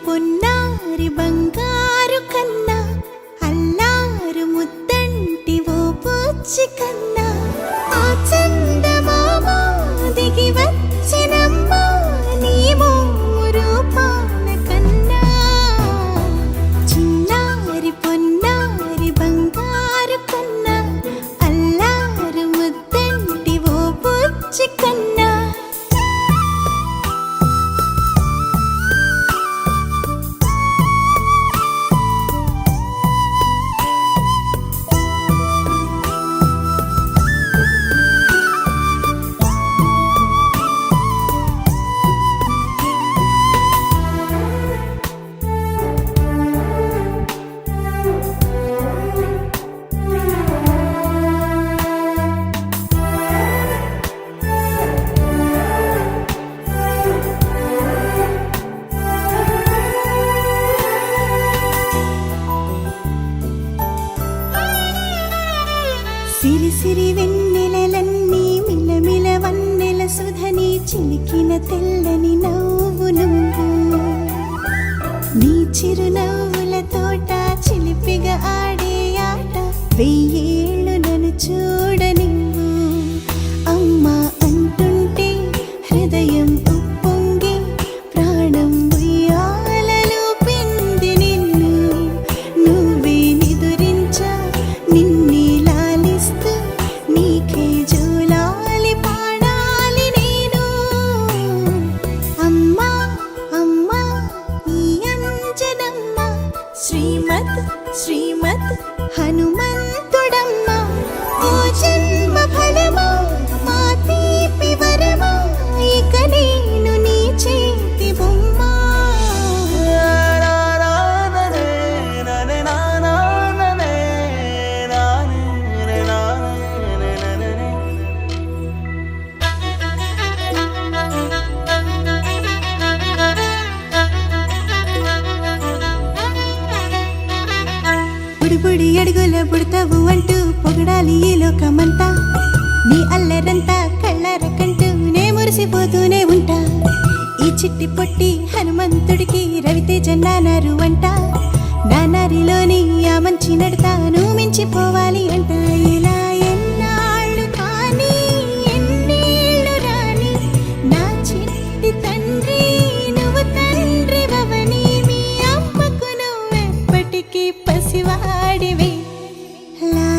పొన్నారి బంగారు కన్నా అల్లారు ముద్దంటి ఓ పూచి కన్నా ఆ చందమామ దిగి వచ్చినమ్మా నీ రూపాల కన్నా చిన్నారి పొన్నారి బంగారు కన్నా అల్లారు ముద్దంటి ఓ పూచి కన్నా సిరి సిరి వెన్నెలలన్నీ మిలమిల వన్నెల సుధని చిలికిన తెల్లని నవ్వు నువ్వు నీ చిరునవ్వుల తోట చిలిపిగా ఆడే ఆట వెయ్యేళ్ళు నన్ను చూడ నువ్వు అమ్మా అంటుంటే హృదయం ఉప్పొంగి ప్రాణం ఉయ్యాలలో పిండి నిన్ను నువ్వే నిదురించా నిన్నే నీకే జోలాలి పాడాలి నేను అమ్మా అమ్మా ఈ అంజనమ్మ శ్రీమత్ శ్రీమత్ హనుమంతుడమ్మ ఓ జన్మ ఫలమా మా తీపి వరమా ఇక నేను నీ చేతి బొమ్మ బుడి అడుగుల బుడతావు అంటూ పొగడాలి ఈ లోకమంతా నీ అల్లరంతా కళ్ళరకంటూ నే మురిసిపోతూనే ఉంటా ఈ చిట్టి పొట్టి హనుమంతుడికి రవితేజ నానారు అంట నానారిలోని ఆ మంచి నడతాను మించిపోవాలి అంట ఇలా ఎన్నాళ్ళు కానీ ఎన్నేళ్ళు రాని నా చిట్టి తండ్రి నువ్వు తండ్రి భవని మీ అమ్మకు నువ్వెప్పటికీ పసివాడివి లా